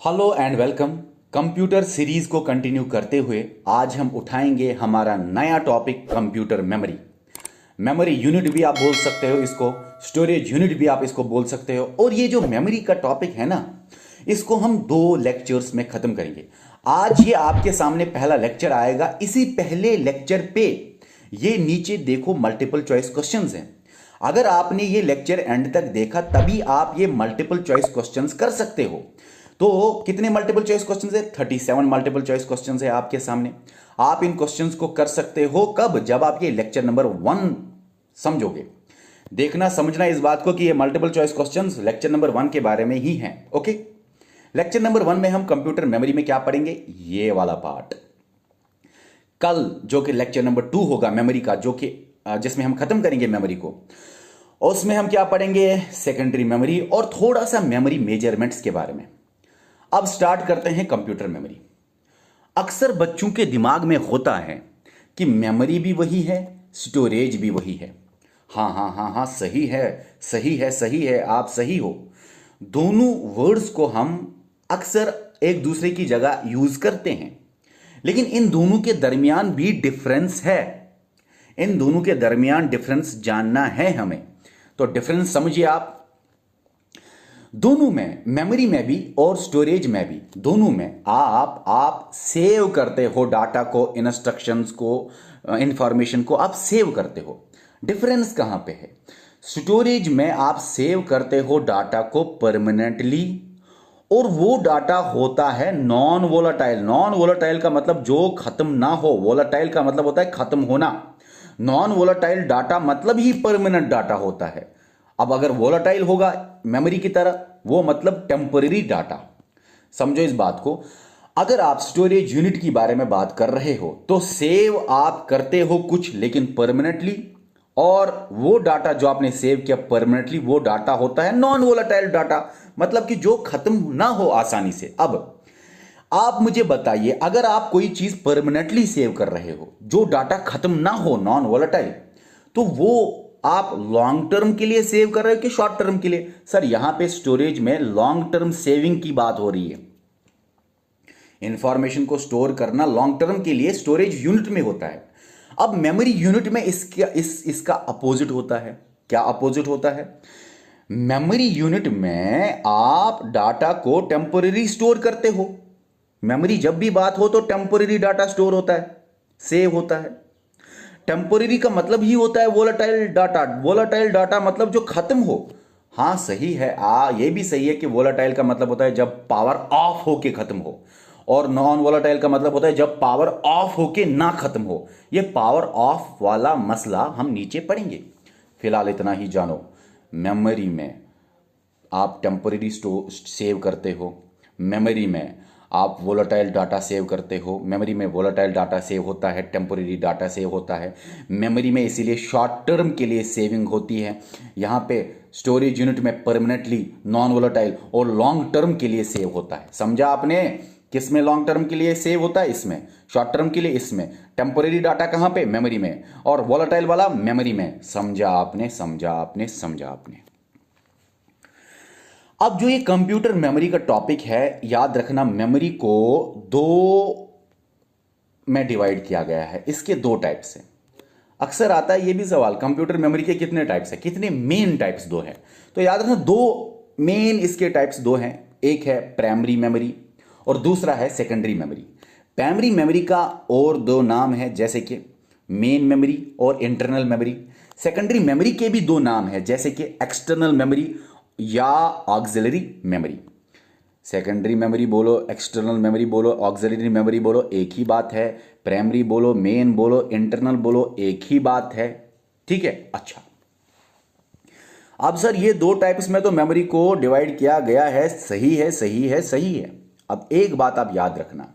Hello and welcome. Computer series को continue करते हुए आज हम उठाएंगे हमारा नया topic computer memory. Memory unit भी आप बोल सकते हो इसको, स्टोरेज यूनिट भी आप इसको बोल सकते हो। और ये जो मेमोरी का टॉपिक है ना, इसको हम 2 लेक्चर्स में खत्म करेंगे। आज ये आपके सामने पहला लेक्चर आएगा। इसी पहले लेक्चर पे ये नीचे देखो मल्टीपल चॉइस क्वेश्चंस हैं। अगर आपने ये लेक्चर एंड तक देखा तभी आप ये मल्टीपल चॉइस क्वेश्चंस कर सकते हो। तो कितने मल्टीपल चॉइस क्वेश्चंस है? 37 मल्टीपल चॉइस क्वेश्चंस है आपके सामने। आप इन क्वेश्चंस को कर सकते हो कब? जब आप ये लेक्चर नंबर 1 समझोगे। देखना समझना इस बात को कि ये multiple choice questions lecture number 1 के बारे में ही हैं। ओके, लेक्चर नंबर 1 में हम कंप्यूटर मेमोरी में क्या पढ़ेंगे, ये वाला पार्ट। कल जो कि लेक्चर नंबर 2 होगा मेमोरी का, जो कि जिसमें हम खत्म करेंगे मेमोरी को, उसमें हम क्या पढ़ेंगे, सेकेंडरी मेमोरी और थोड़ा सा मेमोरी मेजरमेंट्स के बारे में। अब स्टार्ट करते हैं कंप्यूटर मेमोरी। अक्सर बच्चों के दिमाग में होता है कि मेमोरी भी वही है, स्टोरेज भी वही है। हाँ हाँ हाँ हाँ, सही है, सही है, सही है, आप सही हो। दोनों वर्ड्स को हम अक्सर एक दूसरे की जगह यूज करते हैं, लेकिन इन दोनों के दरमियान भी डिफरेंस है। इन दोनों के दरमियान डिफरेंस जानना है हमें। तो डिफरेंस समझिए आप। दोनों में, मेमोरी में भी और स्टोरेज में भी, दोनों में आप सेव करते हो डाटा को, इंस्ट्रक्शंस को, इंफॉर्मेशन को आप सेव करते हो। डिफरेंस कहां पे है? स्टोरेज में आप सेव करते हो डाटा को परमानेंटली, और वो डाटा होता है नॉन वोलाटाइल। नॉन वोलाटाइल का मतलब जो खत्म ना हो, वोलाटाइल का मतलब होता है खत्म होना। नॉन वोलाटाइल डाटा मतलब ही परमानेंट डाटा होता है। अब अगर वोलाटाइल होगा मेमोरी की तरह, वो मतलब टेम्पररी डाटा। समझो इस बात को। अगर आप स्टोरेज यूनिट की बारे में बात कर रहे हो तो सेव आप करते हो कुछ लेकिन परमानेंटली, और वो डाटा जो आपने सेव किया परमानेंटली, वो डाटा होता है नॉन वोलाटाइल डाटा, मतलब कि जो खत्म ना हो आसानी से। अब आप मुझे बताइए, अगर आप कोई चीज परमानेंटली सेव कर रहे हो, जो डाटा खत्म ना हो, नॉन वोलेटाइल, तो वो आप लॉन्ग टर्म के लिए सेव कर रहे हो कि शॉर्ट टर्म के लिए? सर, यहां पे स्टोरेज में लॉन्ग टर्म सेविंग की बात हो रही है। इंफॉर्मेशन को स्टोर करना लॉन्ग टर्म के लिए स्टोरेज यूनिट में होता है। अब मेमोरी यूनिट में इसका अपोजिट होता है। क्या अपोजिट होता है? मेमोरी यूनिट में आप डाटा को टेम्पोररी स्टोर करते हो। मेमोरी जब भी बात हो तो टेम्पोररी डाटा स्टोर होता है, सेव होता है। टेम्पोररी का मतलब ही होता है वोलेटाइल डाटा। वोलेटाइल डाटा मतलब जो खत्म हो। हाँ सही है, ये भी सही है कि वोलेटाइल का मतलब होता है जब पावर ऑफ होके खत्म हो, और नॉन वोलेटाइल का मतलब होता है जब पावर ऑफ होके ना खत्म हो। ये पावर ऑफ वाला मसला हम नीचे पढ़ेंगे। फिलहाल इतना ही जानो, मेमोरी में आप टेम्पोररी सेव करते हो, मेमोरी में आप वोलेटाइल डाटा सेव करते हो। मेमोरी में वोलेटाइल डाटा सेव होता है, टेम्पोररी डाटा सेव होता है मेमोरी में, इसीलिए शॉर्ट टर्म के लिए सेविंग होती है। यहाँ पे स्टोरेज यूनिट में परमानेंटली, नॉन वोलेटाइल और लॉन्ग टर्म के लिए सेव होता है। समझा आपने? किस में लॉन्ग टर्म के लिए सेव होता है? इसमें। शॉर्ट टर्म के लिए इसमें। टेम्पोररी डाटा कहाँ पे? मेमोरी में। और वोलेटाइल वाला मेमोरी में। समझा आपने, समझा आपने, समझा आपने। अब जो ये कंप्यूटर मेमोरी का टॉपिक है, याद रखना मेमोरी को 2 में डिवाइड किया गया है। इसके 2 टाइप्स हैं। अक्सर आता है ये भी सवाल, कंप्यूटर मेमोरी के कितने टाइप्स हैं, कितने मेन टाइप्स? 2 हैं। तो याद रखना 2 मेन इसके टाइप्स 2 हैं। एक है प्राइमरी मेमोरी और दूसरा है सेकेंडरी मेमोरी। प्राइमरी मेमोरी का और 2 नाम है, जैसे कि मेन मेमोरी और इंटरनल मेमोरी। सेकेंडरी मेमोरी के भी 2 नाम है, जैसे कि एक्सटर्नल मेमोरी या ऑक्सिलरी मेमोरी। सेकेंडरी मेमोरी बोलो, एक्सटर्नल मेमोरी बोलो, ऑक्सिलरी मेमोरी बोलो, एक ही बात है। प्राइमरी बोलो, मेन बोलो, इंटरनल बोलो, एक ही बात है। ठीक है, अच्छा। अब सर ये 2 टाइप्स में तो मेमोरी को डिवाइड किया गया है, सही है, सही है, सही है। अब एक बात आप याद रखना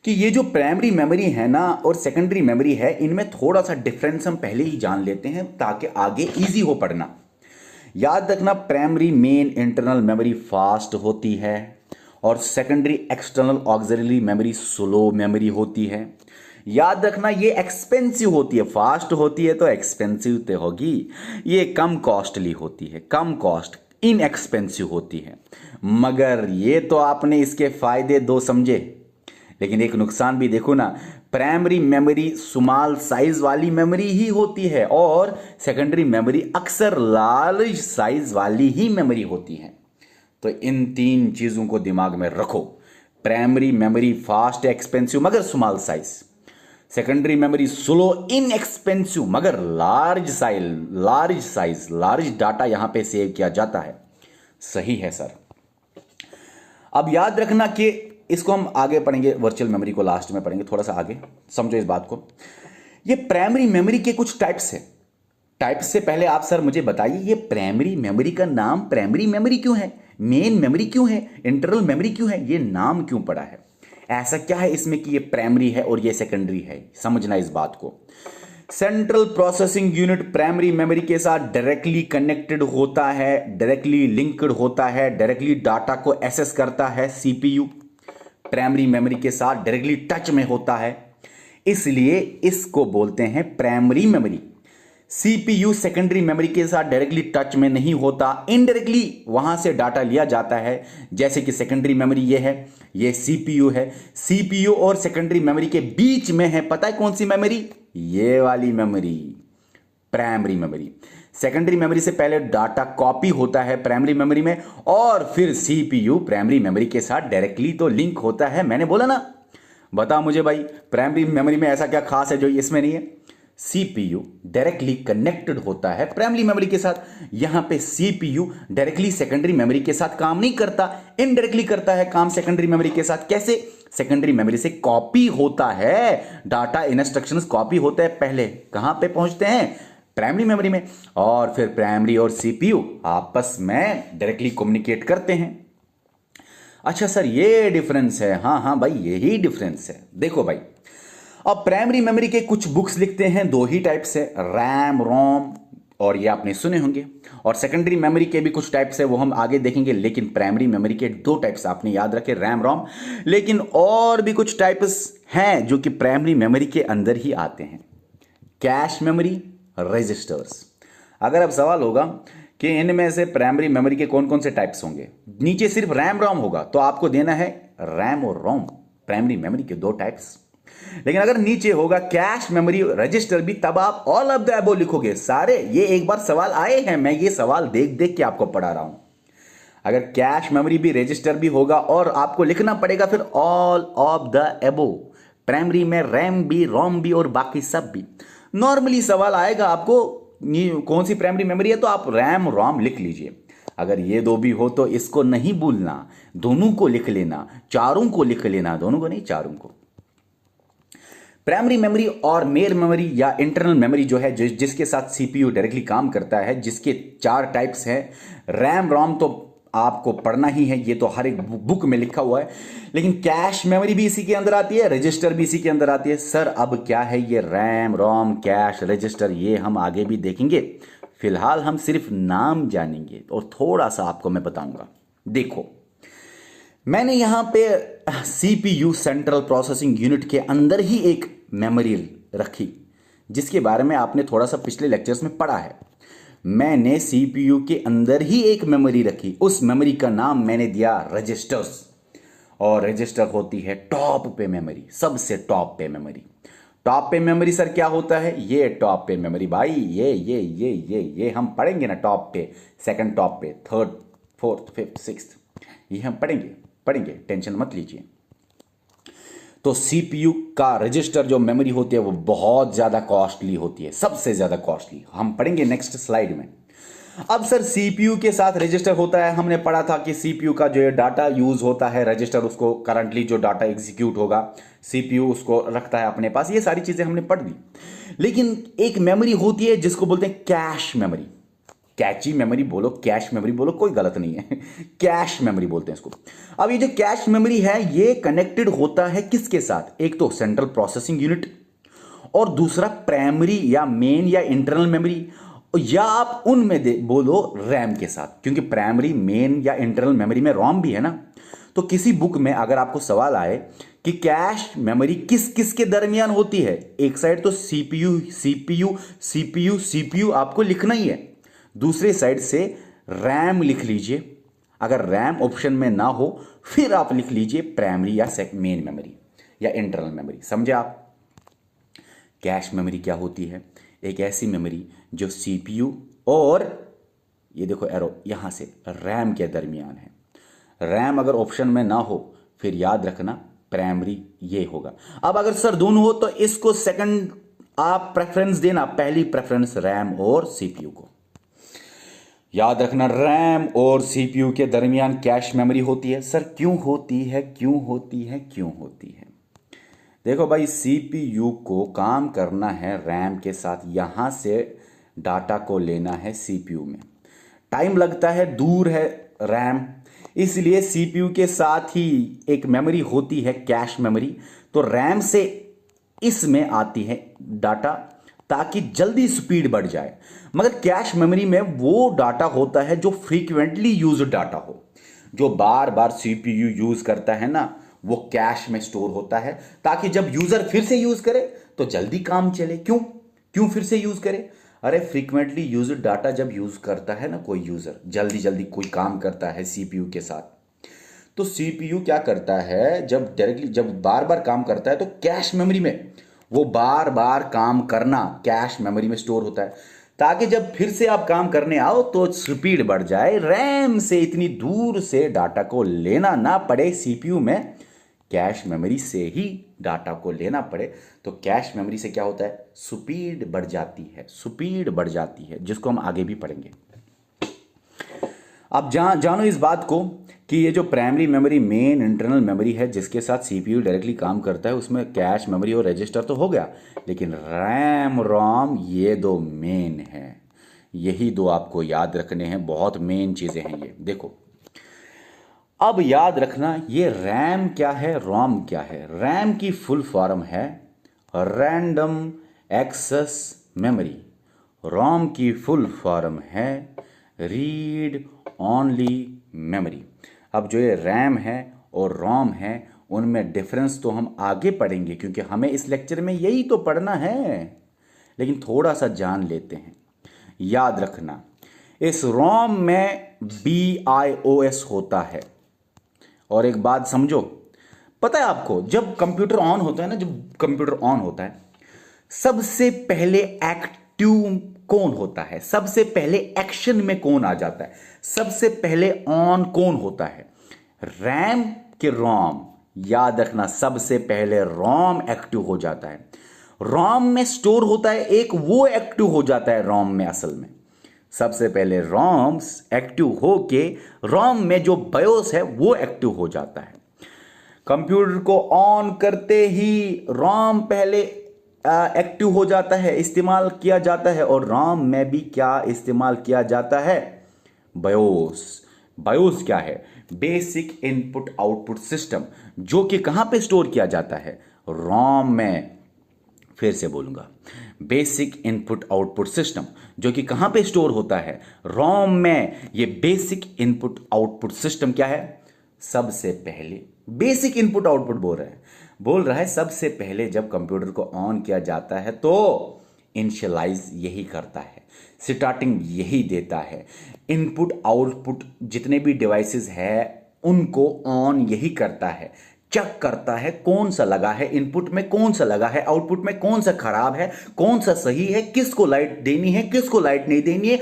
कि ये जो प्राइमरी मेमोरी है ना और सेकेंडरी मेमोरी है, इनमें थोड़ा सा डिफरेंस हम पहले ही जान लेते हैं ताकि आगे इजी हो पढ़ना। याद रखना, primary main internal memory fast होती है और secondary external auxiliary memory slow memory होती है। याद रखना, ये एक्सपेंसिव होती है। फास्ट होती है तो एक्सपेंसिव तो होगी। ये कम कॉस्टली होती है, कम कॉस्ट, इनएक्सपेंसिव होती है। मगर ये तो आपने इसके फायदे दो समझे, लेकिन एक नुकसान भी देखो ना। प्राइमरी मेमोरी स्मॉल साइज वाली मेमोरी ही होती है और सेकेंडरी मेमोरी अक्सर लार्ज साइज वाली ही मेमोरी होती है। तो इन तीन चीजों को दिमाग में रखो। प्राइमरी मेमोरी फास्ट एक्सपेंसिव मगर small size, secondary memory slow inexpensive मगर लार्ज डाटा यहां पे सेव किया जाता है। सही है सर। अब याद रखना कि इसको हम आगे पढ़ेंगे, वर्चुअल मेमोरी को लास्ट में पढ़ेंगे, थोड़ा सा आगे समझो इस बात को। ये प्राइमरी मेमोरी के कुछ टाइप्स है। टाइप्स से पहले आप सर मुझे बताइए, ये प्राइमरी मेमोरी का नाम प्राइमरी मेमोरी क्यों है, मेन मेमोरी क्यों है, इंटरनल मेमोरी क्यों है, ये नाम क्यों पड़ा है? ऐसा क्या है इसमें कि ये प्राइमरी है और ये सेकेंडरी है? समझना इस बात को। Central processing unit primary memory के साथ डायरेक्टली कनेक्टेड होता है, डायरेक्टली लिंक्ड होता है, डायरेक्टली डाटा को एक्सेस करता है। सीपीयू प्राइमरी मेमोरी के साथ डायरेक्टली टच में होता है, इसलिए इसको बोलते हैं primary memory. CPU secondary memory के साथ डायरेक्टली टच में नहीं होता, इनडायरेक्टली वहां से डाटा लिया जाता है। जैसे कि सेकेंडरी मेमोरी ये है, ये सीपीयू है। सीपीयू और सेकेंडरी मेमोरी के बीच में है, पता है कौन सी मेमोरी? ये वाली memory, primary memory. Secondary memory से पहले डाटा कॉपी होता है प्राइमरी मेमोरी में और फिर सीपीयू प्राइमरी मेमोरी के साथ डायरेक्टली तो लिंक होता है। मैंने बोला ना, बताओ मुझे भाई, प्राइमरी मेमोरी में ऐसा क्या खास है जो इसमें नहीं है? सीपीयू डायरेक्टली कनेक्टेड होता है प्राइमरी मेमोरी के साथ। यहां पे सीपीयू डायरेक्टली सेकेंडरी मेमोरी के साथ काम नहीं करता, इनडायरेक्टली करता है काम सेकेंडरी मेमोरी के साथ। कैसे? सेकेंडरी मेमोरी से कॉपी होता है डाटा, इंस्ट्रक्शंस कॉपी होते हैं, पहले कहां पे पहुंचते हैं? प्राइमरी मेमोरी में, और फिर प्राइमरी और सीपीयू आपस में डायरेक्टली कम्युनिकेट करते हैं। अच्छा सर, ये डिफरेंस है? हाँ भाई, यही डिफरेंस है। देखो भाई, अब प्राइमरी मेमोरी के कुछ बुक्स लिखते हैं, दो ही टाइप्स है, रैम रोम, और ये आपने सुने होंगे। और सेकेंडरी मेमोरी के भी कुछ टाइप्स है, वो हम आगे देखेंगे। लेकिन प्राइमरी मेमोरी के दो टाइप्स आपने याद रखे, रैम रोम। लेकिन और भी कुछ टाइप्स हैं जो कि प्राइमरी मेमोरी के अंदर ही आते हैं। Cache memory, registers. अगर अब सवाल होगा कि इनमें से प्राइमरी मेमोरी के कौन कौन से टाइप्स होंगे, नीचे सिर्फ रैम रोम होगा तो आपको देना है रैम और रोम, प्राइमरी मेमोरी के दो टाइप्स। लेकिन अगर नीचे होगा कैश मेमोरी, रजिस्टर भी, तब आप ऑल ऑफ द अबव लिखोगे सारे। ये एक बार सवाल आए हैं, मैं ये सवाल देख देख के आपको पढ़ा रहा हूं। अगर कैश मेमोरी भी, रजिस्टर भी होगा और आपको लिखना पड़ेगा फिर all of the above, primary में रैम भी, रोम भी और बाकी सब भी। नॉर्मली सवाल आएगा आपको कौन सी प्राइमरी मेमोरी है, तो आप रैम रोम लिख लीजिए। अगर ये दो भी हो तो इसको नहीं भूलना, दोनों को लिख लेना, चारों को लिख लेना, दोनों को नहीं चारों को। प्राइमरी मेमोरी और मेन मेमोरी या इंटरनल मेमोरी जो है, जिसके साथ सीपीयू डायरेक्टली काम करता है, जिसके चार टाइप्स हैं। रैम रोम तो आपको पढ़ना ही है, ये तो हर एक बुक में लिखा हुआ है। लेकिन कैश मेमोरी भी इसी के अंदर आती है, रजिस्टर भी इसी के अंदर आती है। सर अब क्या है ये रैम रोम, कैश, रजिस्टर, ये हम आगे भी देखेंगे। फिलहाल हम सिर्फ नाम जानेंगे और थोड़ा सा आपको मैं बताऊंगा। देखो, मैंने यहां पे सीपीयू सेंट्रल प्रोसेसिंग यूनिट के अंदर ही एक मेमोरी रखी, जिसके बारे में आपने थोड़ा सा पिछले लेक्चर्स में पढ़ा है। मैंने सीपीयू के अंदर ही एक मेमोरी रखी, उस मेमोरी का नाम मैंने दिया रजिस्टर्स। और रजिस्टर होती है टॉप पे मेमोरी, सबसे टॉप पे मेमोरी। टॉप पे मेमोरी सर क्या होता है? ये टॉप पे मेमोरी भाई, ये हम पढ़ेंगे ना, टॉप पे, सेकंड टॉप पे, थर्ड, फोर्थ, फिफ्थ, सिक्स्थ, ये हम पढ़ेंगे, टेंशन मत लीजिए। तो सीपीयू का रजिस्टर जो मेमोरी होती है वो बहुत ज्यादा कॉस्टली होती है, सबसे ज्यादा कॉस्टली, हम पढ़ेंगे नेक्स्ट स्लाइड में। अब सर सीपीयू के साथ रजिस्टर होता है, हमने पढ़ा था कि सीपीयू का जो डाटा यूज होता है, रजिस्टर उसको करंटली जो डाटा एग्जीक्यूट होगा, सीपीयू उसको रखता है अपने पास, ये सारी चीजें हमने पढ़ दी। लेकिन एक मेमोरी होती है जिसको बोलते हैं कैश मेमोरी। कैची मेमोरी बोलो, कैश मेमोरी बोलो, कोई गलत नहीं है, कैश मेमोरी बोलते हैं इसको। अब ये जो कैश मेमोरी है ये कनेक्टेड होता है किसके साथ? एक तो सेंट्रल प्रोसेसिंग यूनिट और दूसरा प्राइमरी या मेन या इंटरनल मेमोरी, या आप उनमें बोलो रैम के साथ, क्योंकि प्राइमरी, मेन या इंटरनल मेमोरी में रोम भी है ना। तो किसी बुक में अगर आपको सवाल आए कि कैश मेमोरी किस किस के दरमियान होती है, एक साइड तो सीपीयू आपको लिखना ही है, दूसरे साइड से रैम लिख लीजिए, अगर रैम ऑप्शन में ना हो फिर आप लिख लीजिए प्राइमरी या मेन मेमोरी या इंटरनल मेमोरी। समझे आप? कैश मेमोरी क्या होती है? एक ऐसी मेमोरी जो सीपीयू और ये देखो एरो यहां से रैम के दरमियान है। रैम अगर ऑप्शन में ना हो फिर याद रखना प्राइमरी ये होगा। अब अगर सर दोनों हो तो इसको सेकंड आप प्रेफरेंस देना, पहली प्रेफरेंस रैम और सीपीयू को। याद रखना रैम और सीपीयू के दरमियान कैश मेमोरी होती है। सर क्यों होती है, क्यों होती है, क्यों होती है? देखो भाई, सीपीयू को काम करना है रैम के साथ, यहां से डाटा को लेना है सीपीयू में, टाइम लगता है, दूर है रैम, इसलिए सीपीयू के साथ ही एक मेमोरी होती है कैश मेमोरी। तो रैम से इसमें आती है डाटा ताकि जल्दी स्पीड बढ़ जाए। मगर कैश मेमोरी में वो डाटा होता है जो फ्रीक्वेंटली यूज डाटा हो, जो बार बार सीपीयू यूज करता है ना, वो कैश में स्टोर होता है ताकि जब यूजर फिर से यूज करे तो जल्दी काम चले। क्यों क्यों फिर से यूज करे? अरे फ्रीक्वेंटली यूज डाटा जब यूज करता है ना कोई यूजर, जल्दी जल्दी कोई काम करता है सीपीयू के साथ, तो सीपीयू क्या करता है, जब बार बार काम करता है तो कैश मेमोरी में वो बार बार काम करना कैश मेमोरी में स्टोर होता है ताकि जब फिर से आप काम करने आओ तो स्पीड बढ़ जाए, रैम से इतनी दूर से डाटा को लेना ना पड़े, सीपीयू में कैश मेमोरी से ही डाटा को लेना पड़े। तो कैश मेमोरी से क्या होता है, स्पीड बढ़ जाती है, स्पीड बढ़ जाती है, जिसको हम आगे भी पढ़ेंगे। अब जानो इस बात को कि ये जो primary memory main internal memory है जिसके साथ सीपीयू डायरेक्टली काम करता है, उसमें कैश मेमोरी और रजिस्टर तो हो गया, लेकिन रैम रोम ये दो मेन है। यही दो आपको याद रखने हैं, बहुत मेन चीजें हैं ये। देखो अब याद रखना ये रैम क्या है, रोम क्या है। रैम की फुल फॉर्म है रैंडम एक्सेस मेमोरी, रोम की फुल फॉर्म है रीड ओनली मेमोरी। अब जो ये रैम है और रोम है उनमें डिफरेंस तो हम आगे पढ़ेंगे क्योंकि हमें इस लेक्चर में यही तो पढ़ना है, लेकिन थोड़ा सा जान लेते हैं। याद रखना इस रोम में BIOS होता है। और एक बात समझो, पता है आपको जब कंप्यूटर ऑन होता है ना, जब कंप्यूटर ऑन होता है सबसे पहले एक्टिव कौन होता है, सबसे पहले एक्शन में कौन आ जाता है, सबसे पहले ऑन कौन होता है, रैम के रोम? याद रखना सबसे पहले रोम एक्टिव हो जाता है। रोम में स्टोर होता है एक, वो एक्टिव हो जाता है रोम में। असल में सबसे पहले रोम एक्टिव होके रोम में जो बायोस है वो एक्टिव हो जाता है। कंप्यूटर को ऑन करते ही रोम पहले एक्टिव हो जाता है, इस्तेमाल किया जाता है, और रोम में भी क्या इस्तेमाल किया जाता है, बायोस। बायोस क्या है, बेसिक इनपुट आउटपुट सिस्टम, जो कि कहां पे स्टोर किया जाता है, रोम में। फिर से बोलूंगा, बेसिक इनपुट आउटपुट सिस्टम जो कि कहां पे स्टोर होता है, रोम में। ये बेसिक इनपुट आउटपुट सिस्टम क्या है, सबसे पहले बेसिक इनपुट आउटपुट बोल रहा है सबसे पहले जब कंप्यूटर को ऑन किया जाता है तो इनिशियलाइज यही करता है, स्टार्टिंग यही देता है। इनपुट आउटपुट जितने भी डिवाइसेस है उनको ऑन यही करता है, चेक करता है कौन सा लगा है, इनपुट में कौन सा लगा है, आउटपुट में कौन सा खराब है, कौन सा सही है, किसको लाइट देनी है, किसको लाइट नहीं देनी है।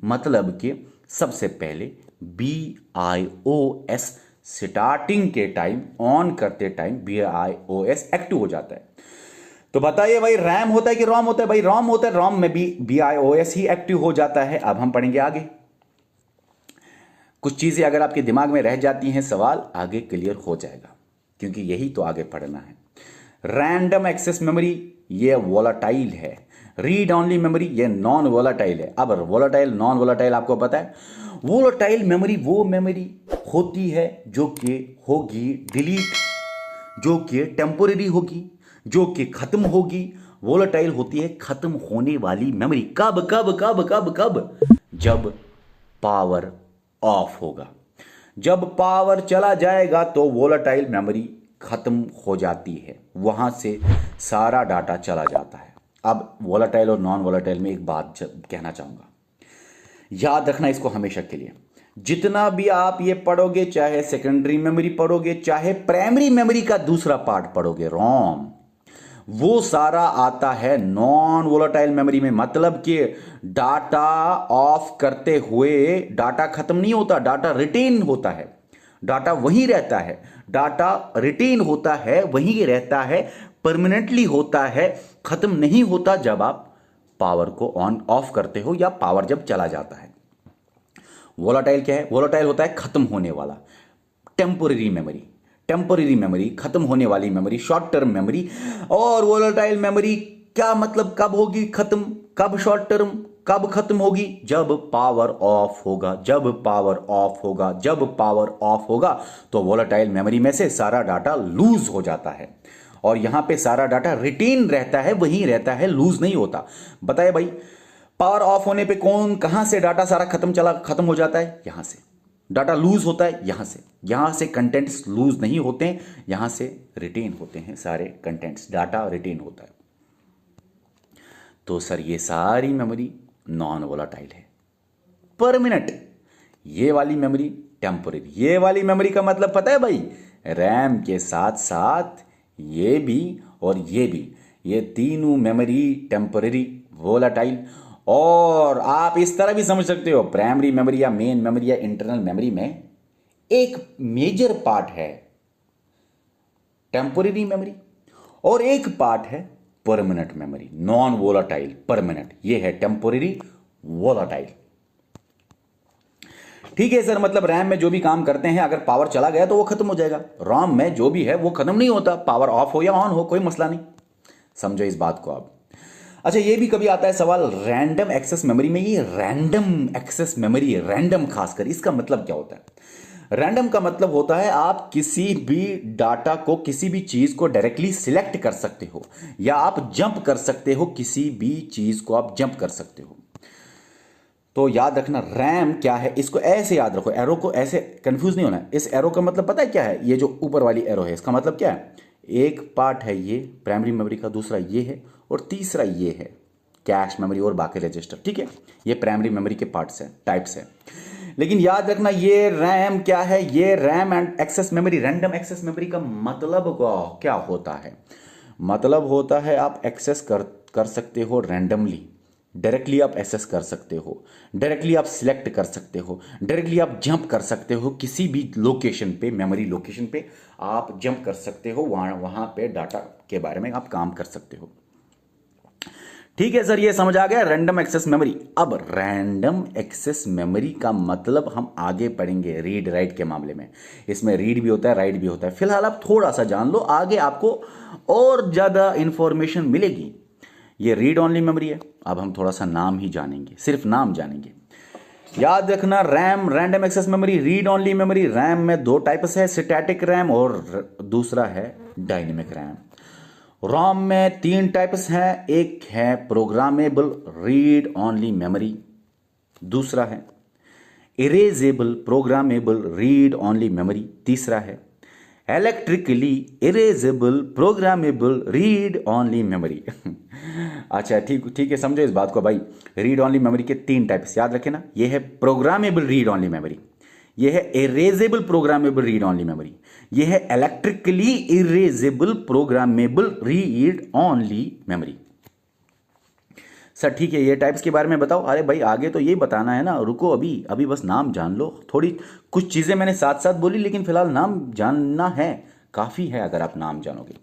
मतलब कि सबसे पहले BIOS स्टार्टिंग के टाइम, ऑन करते टाइम BIOS एक्टिव हो जाता है। तो बताइए भाई रैम होता है कि रोम होता है? भाई रोम होता है, रोम में भी BIOS ही एक्टिव हो जाता है। अब हम पढ़ेंगे आगे कुछ चीजें, अगर आपके दिमाग में रह जाती हैं सवाल आगे क्लियर हो जाएगा क्योंकि यही तो आगे पढ़ना है। रैंडम एक्सेस मेमोरी ये वोलाटाइल है, रीड ओनली मेमोरी ये नॉन वोलाटाइल है। अब वोलाटाइल नॉन वोलाटाइल आपको पता है, वोलाटाइल मेमोरी वो मेमोरी होती है जो कि होगी डिलीट, जो कि टेम्पोरेरी होगी, जो कि खत्म होगी। वोलाटाइल होती है खत्म होने वाली मेमोरी। कब कब कब कब कब? जब पावर ऑफ होगा, जब पावर चला जाएगा तो वोलाटाइल मेमोरी खत्म हो जाती है, वहां से सारा डाटा चला जाता है। अब वोलाटाइल और नॉन वोलाटाइल में एक बात कहना चाहूंगा, याद रखना इसको हमेशा के लिए। जितना भी आप ये पढ़ोगे, चाहे सेकेंडरी मेमोरी पढ़ोगे, चाहे प्राइमरी मेमोरी का दूसरा पार्ट पढ़ोगे, रोम, वो सारा आता है नॉन वोलेटाइल मेमोरी में। मतलब कि डाटा ऑफ करते हुए डाटा खत्म नहीं होता, डाटा रिटेन होता है, डाटा वहीं रहता है, डाटा रिटेन होता है, वहीं रहता है, परमानेंटली होता है, खत्म नहीं होता जब आप पावर को ऑन ऑफ करते हो या पावर जब चला जाता है। वोलेटाइल क्या है? वोलेटाइल होता है खत्म होने वाला, टेम्पोररी मेमोरी, टेम्पोररी मेमोरी, खत्म होने वाली मेमोरी, शॉर्ट टर्म मेमोरी। और वोलेटाइल मेमोरी क्या मतलब, कब होगी खत्म, कब शॉर्ट टर्म, कब खत्म होगी? जब पावर ऑफ होगा, जब पावर ऑफ होगा, जब पावर ऑफ होगा तो वोलेटाइल मेमोरी में से सारा डाटा लूज हो जाता है और यहां पे सारा डाटा रिटेन रहता है, वहीं रहता है, लूज नहीं होता। बताइए भाई, पावर ऑफ होने पे कहां से डाटा सारा खत्म हो जाता है? यहां से। डाटा लूज होता है यहां से कंटेंट्स लूज नहीं होते हैं, यहां से रिटेन होते हैं सारे कंटेंट्स, डाटा रिटेन होता है। तो सर ये सारी मेमोरी नॉन वोलेटाइल है। परमानेंट ये वाली मेमोरी टेम्पोररी। ये वाली मेमोरी का मतलब पता है भाई? रैम के साथ साथ ये भी और ये भी, ये तीनों मेमोरी टेम्पोररी, वोलेटाइल। और आप इस तरह भी समझ सकते हो, प्राइमरी मेमोरी या मेन मेमोरी या इंटरनल मेमोरी में एक मेजर पार्ट है टेम्पोररी मेमोरी और एक पार्ट है permanent memory, non volatile permanent. ये है टेम्पोररी, वोलेटाइल। ठीक है सर, मतलब रैम में जो भी काम करते हैं अगर पावर चला गया तो वो खत्म हो जाएगा, रोम में जो भी है वो खत्म नहीं होता, पावर ऑफ हो या ऑन हो कोई मसला नहीं। समझो इस बात को आप। अच्छा, ये भी कभी आता है सवाल रैंडम एक्सेस मेमोरी में। ये रैंडम एक्सेस मेमोरी है, रैंडम खासकर, इसका मतलब क्या होता है? रैंडम का मतलब होता है आप किसी भी डाटा को, किसी भी चीज को डायरेक्टली सिलेक्ट कर सकते हो या आप जंप कर सकते हो, किसी भी चीज को आप जंप कर सकते हो। तो याद रखना रैम क्या है, इसको ऐसे याद रखो, एरो को ऐसे कंफ्यूज नहीं होना है। इस एरो का मतलब पता है क्या है? ये जो ऊपर वाली एरो है इसका मतलब क्या है? एक पार्ट है ये प्राइमरी मेमोरी का, दूसरा ये है और तीसरा ये है कैश मेमोरी और बाकी रजिस्टर। ठीक है, ये प्राइमरी मेमोरी के पार्ट्स है, टाइप्स है। लेकिन याद रखना ये रैम क्या है? ये RAM and access memory, random access memory का मतलब क्या होता है? मतलब होता है आप एक्सेस कर सकते हो रैंडमली, डायरेक्टली आप एक्सेस कर सकते हो, डायरेक्टली आप सिलेक्ट कर सकते हो, डायरेक्टली आप जंप कर सकते हो, किसी भी लोकेशन पे, मेमोरी लोकेशन पे आप जंप कर सकते हो, वहां पे डाटा के बारे में आप काम कर सकते हो। ठीक है सर, ये समझ आ गया रैंडम एक्सेस मेमोरी। अब रैंडम एक्सेस मेमोरी का मतलब हम आगे पढ़ेंगे रीड राइट के मामले में। इसमें रीड भी होता है, राइट भी होता है। फिलहाल आप थोड़ा सा जान लो, आगे आपको और ज्यादा इंफॉर्मेशन मिलेगी। ये रीड ओनली मेमोरी है। अब हम थोड़ा सा नाम ही जानेंगे, सिर्फ नाम जानेंगे। याद रखना RAM, random access memory, read only memory. RAM में दो टाइप्स है, स्टैटिक रैम और दूसरा है डायनेमिक रैम। रोम में तीन टाइप्स हैं, एक है प्रोग्रामेबल रीड ओनली मेमोरी, दूसरा है erasable programmable read only memory, तीसरा है electrically erasable programmable read only memory. अच्छा ठीक है, समझो इस बात को भाई। रीड ओनली मेमोरी के तीन टाइप्स याद रखे ना, ये है प्रोग्रामेबल रीड ओनली मेमोरी, ये है erasable programmable read only memory, ये है electrically erasable programmable read only memory. Sir ठीक है, ये टाइप्स के बारे में बताओ। अरे भाई आगे तो ये बताना है ना, रुको अभी बस नाम जान लो। थोड़ी कुछ चीजें मैंने साथ साथ बोली, लेकिन फिलहाल नाम जानना है, काफी है अगर आप नाम जानोगे।